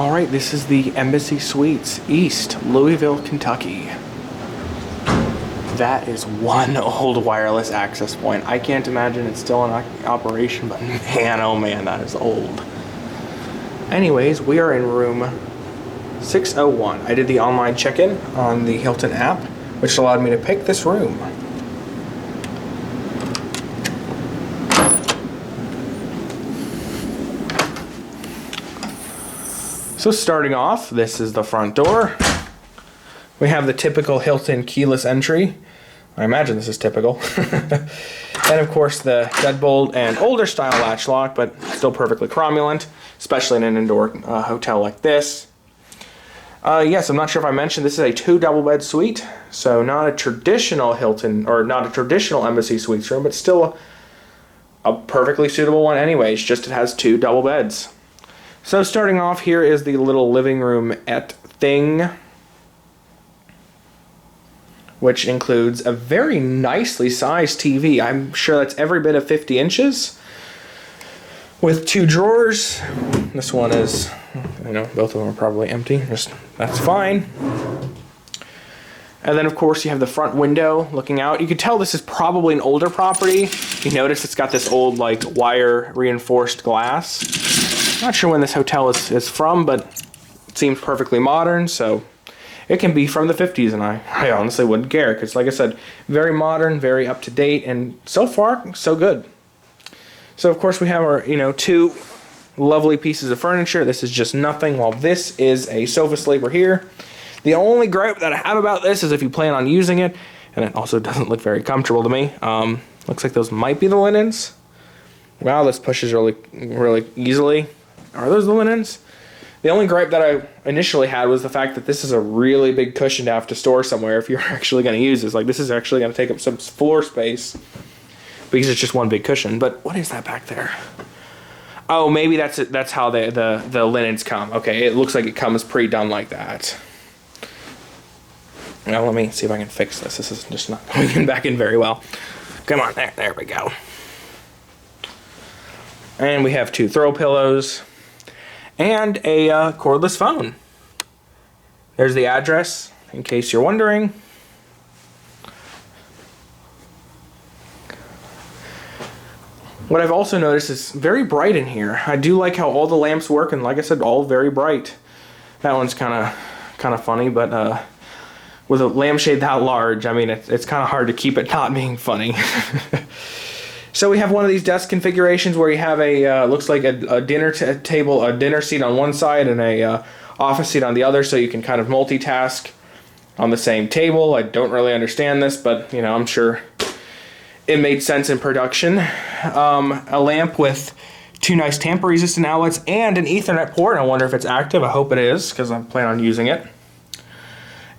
All right, this is the Embassy Suites, East Louisville, Kentucky. That is one old wireless access point. I can't imagine it's still in operation, but man, oh man, that is old. Anyways, we are in room 601. I did the online check-in on the Hilton app, which allowed me to pick this room. So starting off, this is the front door. We have the typical Hilton keyless entry. I imagine this is typical. And of course the deadbolt and older style latch lock, but still perfectly cromulent, especially in an indoor hotel like this. Yes, I'm not sure if I mentioned this is a 2 double bed suite, so not a traditional Hilton or not a traditional Embassy Suites room, but still a perfectly suitable one anyways, just it has 2 double beds. So starting off, here is the little living room-ette thing, which includes a very nicely sized TV. I'm sure that's every bit of 50 inches, with 2 drawers. This one is, both of them are probably empty. That's fine. And then, of course, you have the front window looking out. You can tell this is probably an older property. You notice it's got this old, wire reinforced glass. Not sure when this hotel is from, but it seems perfectly modern, so it can be from the 50s, and I honestly wouldn't care, because like I said, very modern, very up to date, and so far, so good. So of course we have our, 2 lovely pieces of furniture. This is just nothing, while this is a sofa sleeper here. The only gripe that I have about this is if you plan on using it, and it also doesn't look very comfortable to me. Looks like those might be the linens. Wow, this pushes really, really easily. Are those the linens? The only gripe that I initially had was the fact that this is a really big cushion to have to store somewhere if you're actually going to use this. This is actually going to take up some floor space because it's just one big cushion. But what is that back there? Oh, maybe that's it. That's how the linens come. Okay, it looks like it comes pre-done like that. Now let me see if I can fix this. This is just not going back in very well. Come on, there we go. And we have 2 throw pillows. And a cordless phone. There's the address, in case you're wondering. What I've also noticed is very bright in here. I do like how all the lamps work, and like I said, all very bright. That one's kind of funny, but with a lampshade that large, it's kind of hard to keep it not being funny. So we have one of these desk configurations where you have a, looks like a dinner table, a dinner seat on one side and a office seat on the other, so you can kind of multitask on the same table. I don't really understand this, but I'm sure it made sense in production. A lamp with 2 nice tamper-resistant outlets and an Ethernet port. I wonder if it's active. I hope it is, because I plan on using it.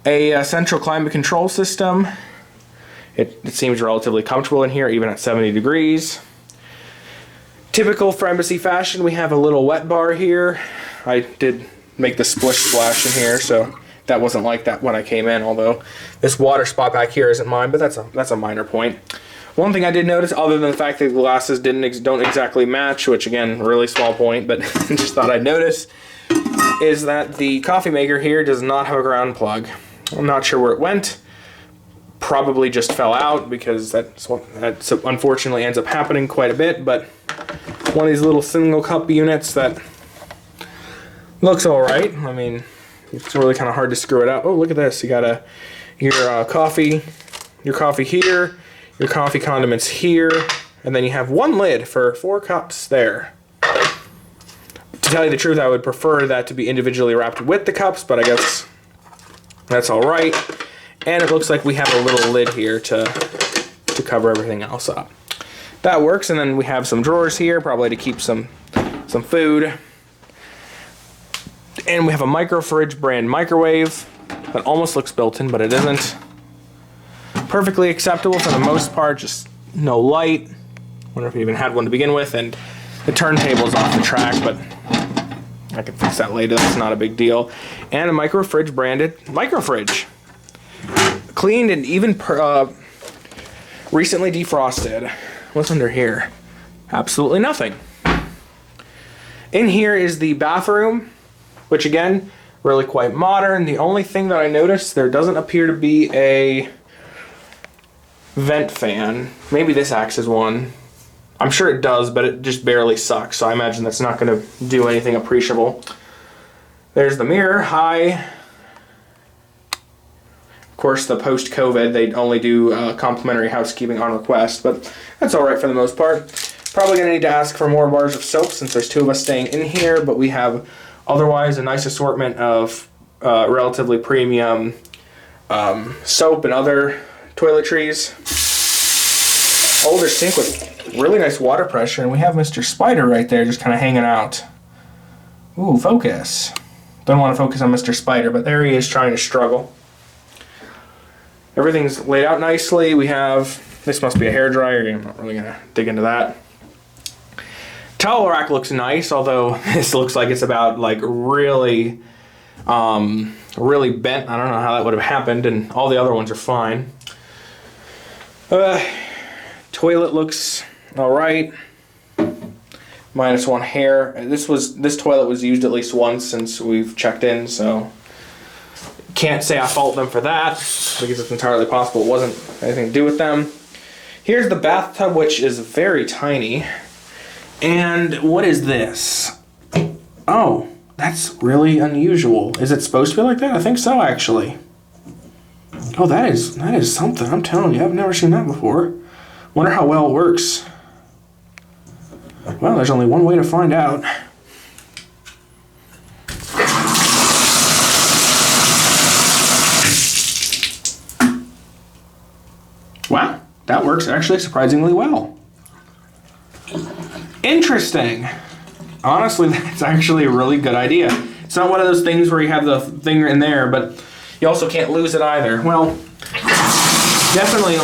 A central climate control system. It seems relatively comfortable in here, even at 70 degrees. Typical for Embassy fashion, we have a little wet bar here. I did make the splish splash in here, so that wasn't like that when I came in, although this water spot back here isn't mine, but that's a minor point. One thing I did notice, other than the fact that the glasses don't exactly match, which again, really small point, but just thought I'd notice, is that the coffee maker here does not have a ground plug. I'm not sure where it went. Probably just fell out, because that unfortunately ends up happening quite a bit, but one of these little single cup units that looks alright. It's really kind of hard to screw it up. Oh, look at this. You got your coffee here, your coffee condiments here, and then you have one lid for 4 cups there. To tell you the truth, I would prefer that to be individually wrapped with the cups, but I guess that's alright. And it looks like we have a little lid here to cover everything else up. That works, and then we have some drawers here, probably to keep some food. And we have a micro-fridge brand microwave that almost looks built-in, but it isn't. Perfectly acceptable for the most part, just no light. Wonder if we even had one to begin with, and the turntable's off the track, but I can fix that later, that's not a big deal. And a micro-fridge branded micro-fridge. Cleaned and even recently defrosted. What's under here? Absolutely nothing. In here is the bathroom, which again, really quite modern. The only thing that I noticed, there doesn't appear to be a vent fan. Maybe this acts as one. I'm sure it does, but it just barely sucks, so I imagine that's not going to do anything appreciable. There's the mirror. Hi. Of course, the post-COVID, they only do complimentary housekeeping on request, but that's all right for the most part. Probably going to need to ask for more bars of soap since there's 2 of us staying in here, but we have otherwise a nice assortment of relatively premium soap and other toiletries. Older sink with really nice water pressure, and we have Mr. Spider right there just kind of hanging out. Ooh, focus. Don't want to focus on Mr. Spider, but there he is trying to struggle. Everything's laid out nicely. We have, this must be a hairdryer. I'm not really going to dig into that. Towel rack looks nice, although this looks like it's about like really bent. I don't know how that would have happened, and all the other ones are fine. Toilet looks all right. -1 hair. This toilet was used at least once since we've checked in, so can't say I fault them for that because it's entirely possible it wasn't anything to do with them. Here's the bathtub, which is very tiny. And what is this? Oh, that's really unusual. Is it supposed to be like that? I think so, actually. Oh, that is something. I'm telling you, I've never seen that before. Wonder how well it works. Well, there's only one way to find out. Wow, that works actually surprisingly well. Interesting. Honestly, that's actually a really good idea. It's not one of those things where you have the thing in there, but you also can't lose it either. Well, definitely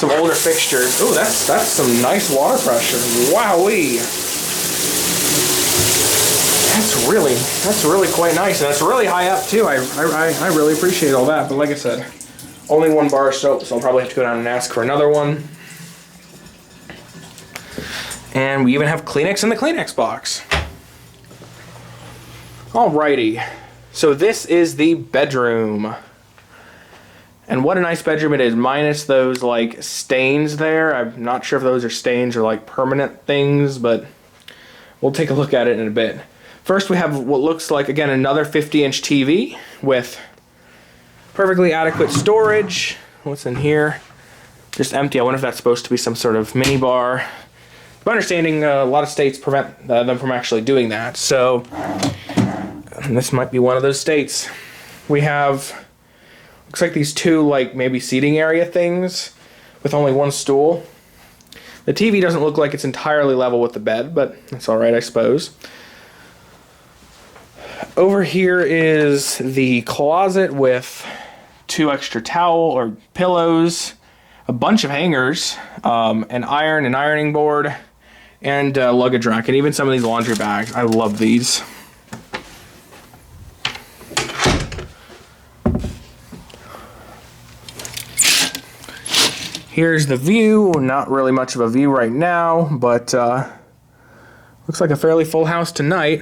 some older fixtures. Oh, that's some nice water pressure. Wowee. That's really quite nice, and it's really high up too. I really appreciate all that. But like I said, only 1 bar of soap, so I'll probably have to go down and ask for another one. And we even have Kleenex in the Kleenex box. Alrighty, so this is the bedroom. And what a nice bedroom it is, minus those like stains there. I'm not sure if those are stains or like permanent things, but we'll take a look at it in a bit. First we have what looks like, again, another 50-inch TV with perfectly adequate storage. What's in here? Just empty. I wonder if that's supposed to be some sort of mini bar. My understanding, a lot of states prevent them from actually doing that, so this might be one of those states. We have, looks like these 2 like maybe seating area things with only 1 stool. The TV doesn't look like it's entirely level with the bed, but that's all right, I suppose. Over here is the closet with 2 extra towel or pillows, a bunch of hangers, an ironing board, and a luggage rack, and even some of these laundry bags. I love these. Here's the view. Not really much of a view right now, but looks like a fairly full house tonight.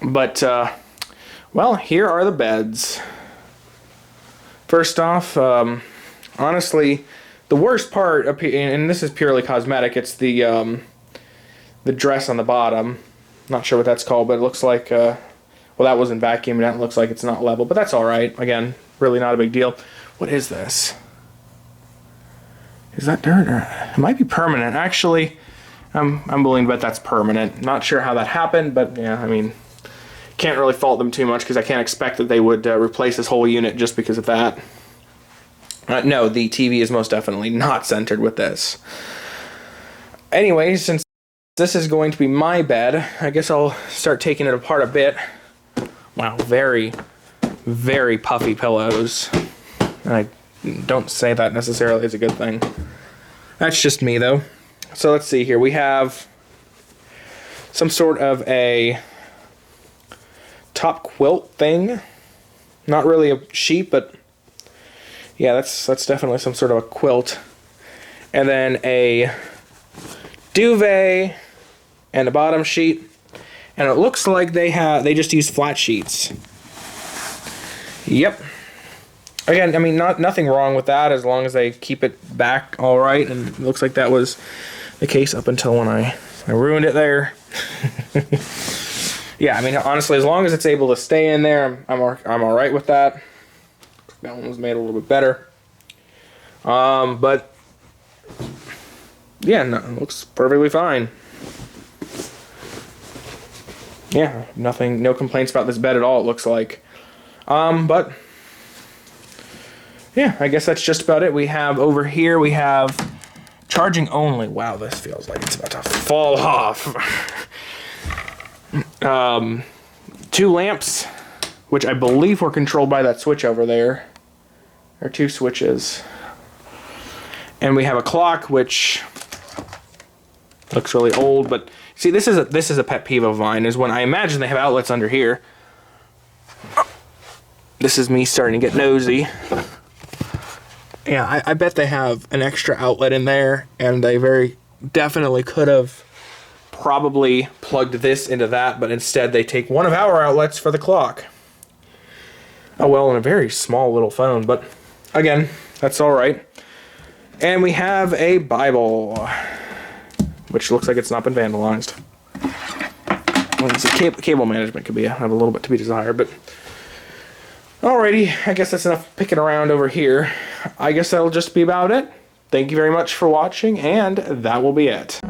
But, well, here are the beds. First off, honestly, the worst part, and this is purely cosmetic, it's the dress on the bottom. Not sure what that's called, but it looks like, well, that wasn't vacuumed out. It looks like it's not level, but that's all right. Again, really not a big deal. What is this? Is that dirt? Or, it might be permanent. Actually, I'm willing to bet that's permanent. Not sure how that happened, but yeah, I mean, can't really fault them too much because I can't expect that they would replace this whole unit just because of that. No, the TV is most definitely not centered with this. Anyway, since this is going to be my bed, I guess I'll start taking it apart a bit. Wow, very, very puffy pillows. And I don't say that necessarily as a good thing. That's just me, though. So let's see here. We have some sort of a top quilt thing. Not really a sheet, but yeah, that's definitely some sort of a quilt. And then a duvet, and a bottom sheet. And it looks like they just use flat sheets. Yep. Again, I mean, nothing wrong with that as long as they keep it back all right. And it looks like that was the case up until when I ruined it there. Yeah, I mean, honestly, as long as it's able to stay in there, I'm all right with that. That one was made a little bit better. But yeah, no, it looks perfectly fine. Yeah, no complaints about this bed at all, it looks like. But yeah, I guess that's just about it. We have over here, we have charging only. Wow, this feels like it's about to fall off. 2 lamps, which I believe were controlled by that switch over there. There are 2 switches. And we have a clock, which looks really old, but see, this is a pet peeve of mine, is when I imagine they have outlets under here. This is me starting to get nosy. Yeah, I bet they have an extra outlet in there, and they very definitely could have probably plugged this into that, but instead they take one of our outlets for the clock. Oh well, in a very small little phone, but again, that's all right. And we have a Bible, which looks like it's not been vandalized. Well, cable management could have a little bit to be desired, but alrighty, I guess that's enough picking around over here. I guess that'll just be about it. Thank you very much for watching, and that will be it.